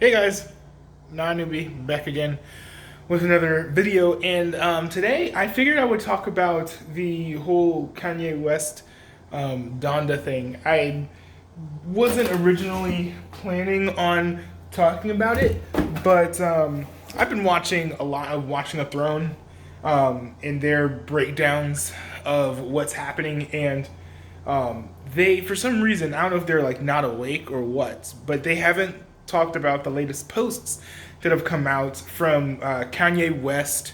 Hey guys, non-newbie, back again with another video, and today I figured I would talk about the whole Kanye West Donda thing. I wasn't originally planning on talking about it, but I've been watching a lot of Watching the Throne and their breakdowns of what's happening, and they, for some reason, I don't know if they're like not awake or what, but they haven't talked about the latest posts that have come out from Kanye West,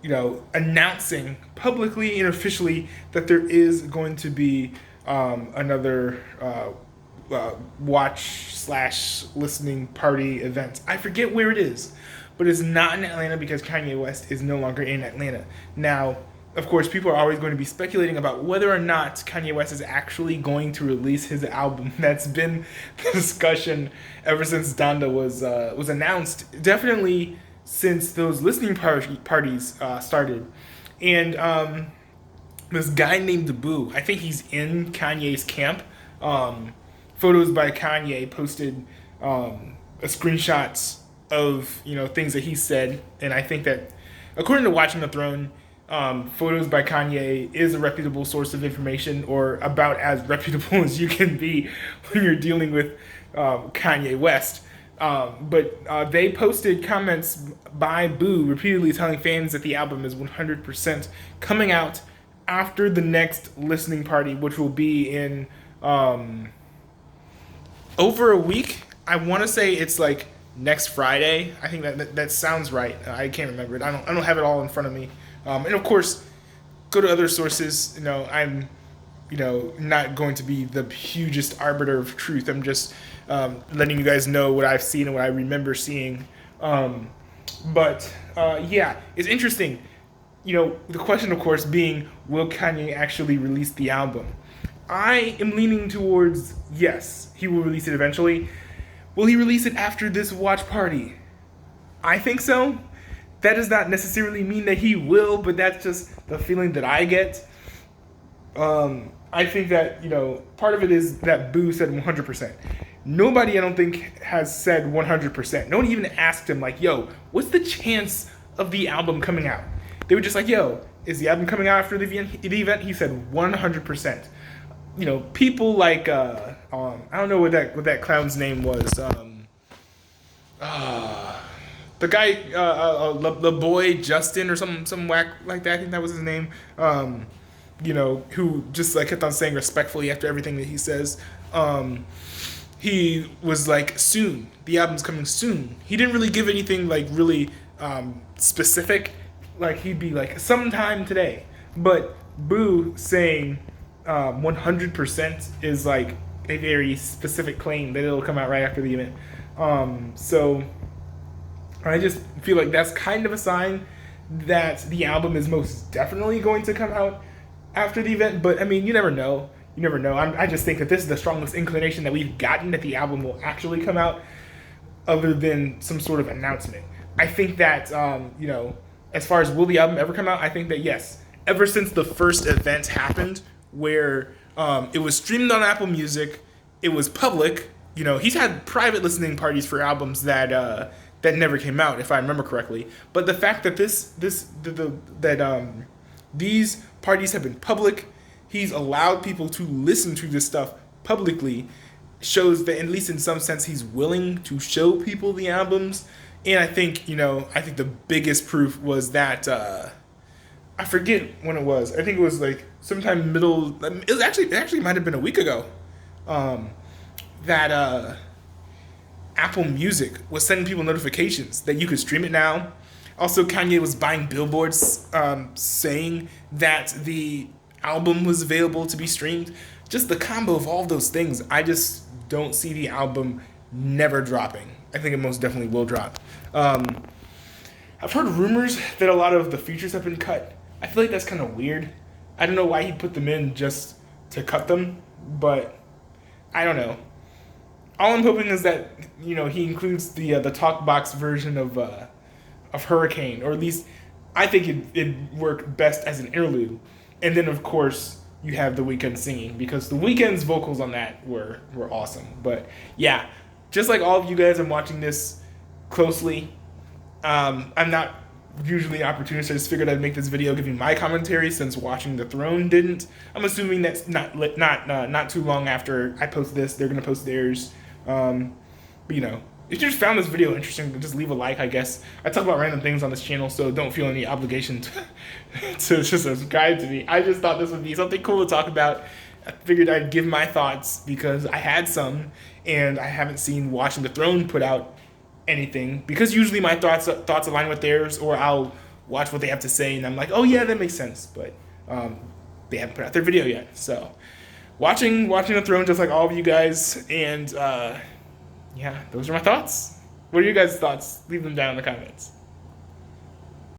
announcing publicly and officially that there is going to be another watch slash listening party event. I forget where it is, but it's not in Atlanta because Kanye West is no longer in Atlanta. Now, of course, people are always going to be speculating about whether or not Kanye West is actually going to release his album. That's been the discussion ever since Donda was announced. Definitely since those listening parties started, and this guy named Boo, I think he's in Kanye's camp. Photos by Kanye posted screenshots of things that he said, and I think that according to Watching the Throne, photos by Kanye is a reputable source of information, or about as reputable as you can be when you're dealing with Kanye West. But they posted comments by Boo repeatedly telling fans that the album is 100% coming out after the next listening party, which will be in over a week. I want to say it's like next Friday. I think that sounds right. I can't remember it. I don't have it all in front of me. And of course, go to other sources. I'm not going to be the hugest arbiter of truth. I'm just letting you guys know what I've seen and what I remember seeing. But it's interesting. The question, of course, being, will Kanye actually release the album? I am leaning towards yes, he will release it eventually. Will he release it after this watch party? I think so. That does not necessarily mean that he will, but that's just the feeling that I get. I think that, part of it is that Boo said 100%. Nobody, I don't think, has said 100%. No one even asked him, like, yo, what's the chance of the album coming out? They were just like, yo, is the album coming out after the event? He said 100%. People like, I don't know what that clown's name was. The guy, the boy Justin or some whack like that. I think that was his name. Who just like kept on saying respectfully after everything that he says. He was like, soon. The album's coming soon. He didn't really give anything like really specific. Like he'd be like sometime today. But Boo saying 100% is like a very specific claim that it'll come out right after the event. So I just feel like that's kind of a sign that the album is most definitely going to come out after the event. But I mean, you never know. You never know. I just think that this is the strongest inclination that we've gotten that the album will actually come out, other than some sort of announcement. I think that, as far as will the album ever come out, I think that yes. Ever since the first event happened, where it was streamed on Apple Music, it was public. He's had private listening parties for albums that never came out, if I remember correctly. But the fact that these parties have been public, he's allowed people to listen to this stuff publicly, shows that at least in some sense he's willing to show people the albums. And I think the biggest proof was that I forget when it was. I think it was like sometime middle. It actually might have been a week ago. That Apple Music was sending people notifications that you could stream it now. Also, Kanye was buying billboards saying that the album was available to be streamed. Just the combo of all of those things, I just don't see the album never dropping. I think it most definitely will drop. I've heard rumors that a lot of the features have been cut. I feel like that's kind of weird. I don't know why he put them in just to cut them, but I don't know. All I'm hoping is that he includes the talk box version of Hurricane, or at least I think it'd work best as an interlude. And then of course you have The Weeknd singing, because The Weeknd's vocals on that were awesome. But yeah, just like all of you guys, I'm watching this closely. I'm not usually opportunist. I just figured I'd make this video giving my commentary since Watching the Throne didn't. I'm assuming that's not too long after I post this, they're gonna post theirs. But you know, if you just found this video interesting, just leave a like, I guess. I talk about random things on this channel, so don't feel any obligation to just subscribe to me. I just thought this would be something cool to talk about. I figured I'd give my thoughts because I had some, and I haven't seen Watching the Throne put out anything, because usually my thoughts align with theirs, or I'll watch what they have to say and I'm like, oh yeah, that makes sense. But they haven't put out their video yet, so watching the Throne just like all of you guys. And yeah, those are my thoughts. What are you guys' thoughts? Leave them down in the comments.